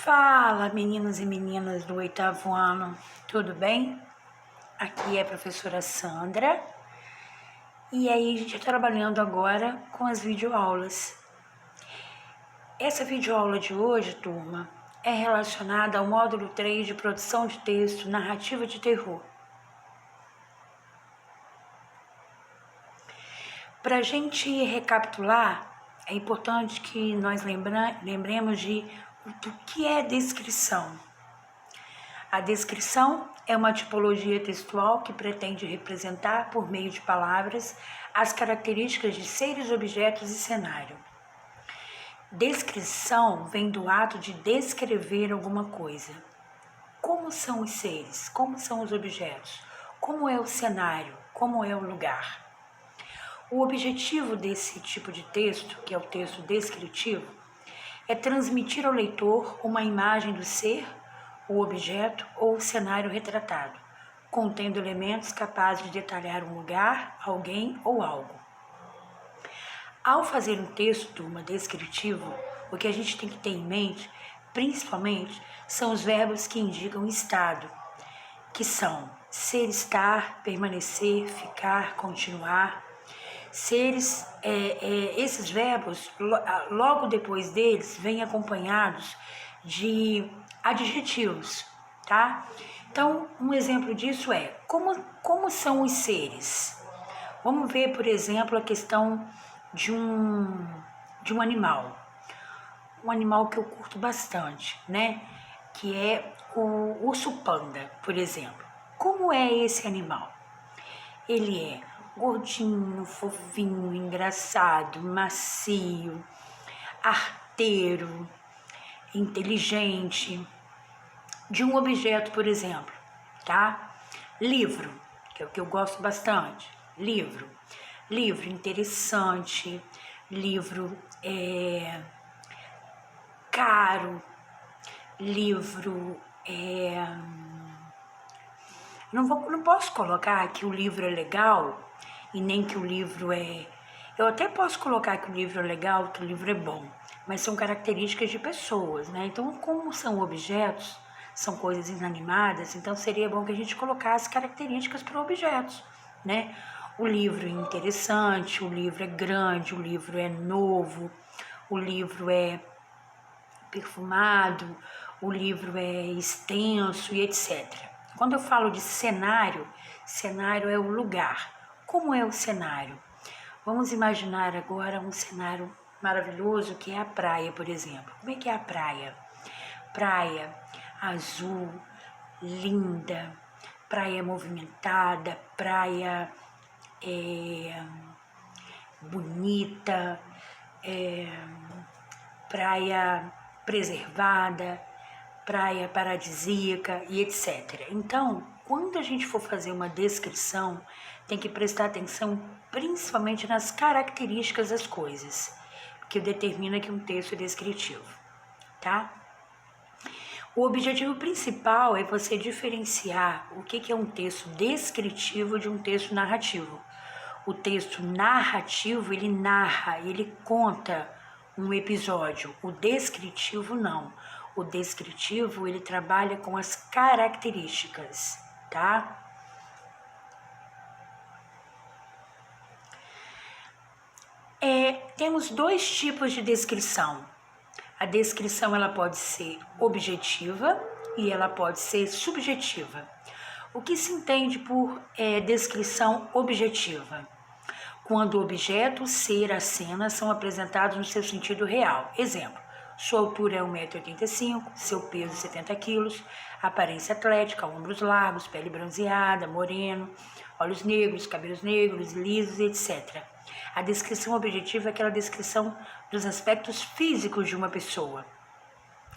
Fala, meninos e meninas do 8º ano, tudo bem? Aqui é a professora Sandra e aí a gente está trabalhando agora com as videoaulas. Essa videoaula de hoje, turma, é relacionada ao módulo 3 de produção de texto, narrativa de terror. Para a gente recapitular, é importante que nós lembremos do que é descrição. A descrição é uma tipologia textual que pretende representar, por meio de palavras, as características de seres, objetos e cenário. Descrição vem do ato de descrever alguma coisa. Como são os seres? Como são os objetos? Como é o cenário? Como é o lugar? O objetivo desse tipo de texto, que é o texto descritivo, é transmitir ao leitor uma imagem do ser, o objeto ou o cenário retratado, contendo elementos capazes de detalhar um lugar, alguém ou algo. Ao fazer um texto, turma, descritivo, o que a gente tem que ter em mente, principalmente, são os verbos que indicam estado, que são ser, estar, permanecer, ficar, continuar. Esses verbos, logo depois deles, vêm acompanhados de adjetivos, tá? Então, um exemplo disso é, como são os seres? Vamos ver, por exemplo, a questão de um animal. Um animal que eu curto bastante, né? Que é o urso-panda, por exemplo. Como é esse animal? Ele é gordinho, fofinho, engraçado, macio, arteiro, inteligente. De um objeto, por exemplo, tá? Livro, que é o que eu gosto bastante. Livro interessante, livro caro, livro Não posso colocar que o livro é legal e nem que o livro é... Eu até posso colocar que o livro é legal, que o livro é bom, mas são características de pessoas, né? Então, como são objetos, são coisas inanimadas, então seria bom que a gente colocasse características para objetos, né? O livro é interessante, o livro é grande, o livro é novo, o livro é perfumado, o livro é extenso e etc. Quando eu falo de cenário, cenário é o lugar. Como é o cenário? Vamos imaginar agora um cenário maravilhoso que é a praia, por exemplo. Como é que é a praia? Praia azul, linda, praia movimentada, praia bonita, praia preservada, praia paradisíaca e etc. Então, quando a gente for fazer uma descrição, tem que prestar atenção principalmente nas características das coisas, que determina que um texto é descritivo, tá? O objetivo principal é você diferenciar o que é um texto descritivo de um texto narrativo. O texto narrativo, ele narra, ele conta um episódio. O descritivo, não. O descritivo, ele trabalha com as características, tá? Temos dois tipos de descrição. A descrição, ela pode ser objetiva e ela pode ser subjetiva. O que se entende por descrição objetiva? Quando o objeto, o ser, a cena são apresentados no seu sentido real. Exemplo, sua altura é 1,85 m, seu peso 70 kg, aparência atlética, ombros largos, pele bronzeada, moreno, olhos negros, cabelos negros, lisos, etc. A descrição objetiva é aquela descrição dos aspectos físicos de uma pessoa,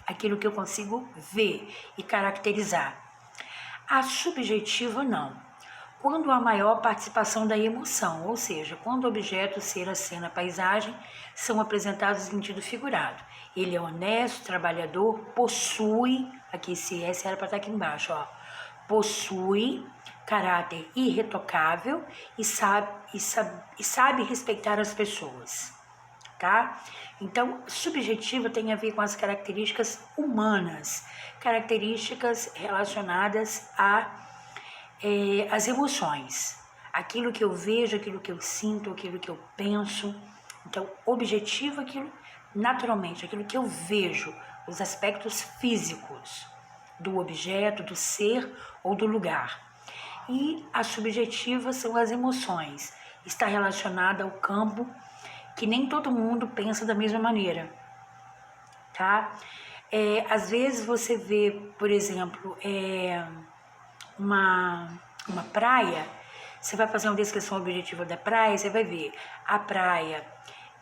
aquilo que eu consigo ver e caracterizar. A subjetiva, não. Quando há maior participação da emoção, ou seja, quando o objeto, o ser, a cena, a paisagem são apresentados em sentido figurado. Ele é honesto, trabalhador, possui, aqui esse S era para estar aqui embaixo, ó, possui caráter irretocável e sabe respeitar as pessoas, tá? Então, subjetiva tem a ver com as características humanas, características relacionadas às emoções, aquilo que eu vejo, aquilo que eu sinto, aquilo que eu penso. Então, objetivo, aquilo naturalmente, aquilo que eu vejo, os aspectos físicos do objeto, do ser ou do lugar. E a subjetiva são as emoções, está relacionada ao campo que nem todo mundo pensa da mesma maneira, tá? Às vezes você vê, por exemplo, uma praia, você vai fazer uma descrição objetiva da praia, você vai ver a praia,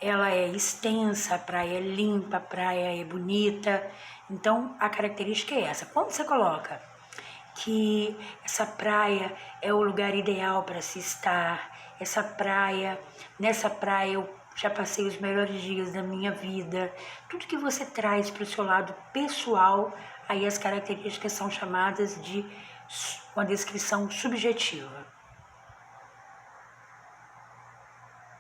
ela é extensa, a praia é limpa, a praia é bonita. Então, a característica é essa. Quando você coloca que essa praia é o lugar ideal para se estar, nessa praia eu já passei os melhores dias da minha vida, tudo que você traz para o seu lado pessoal, aí as características são chamadas de uma descrição subjetiva.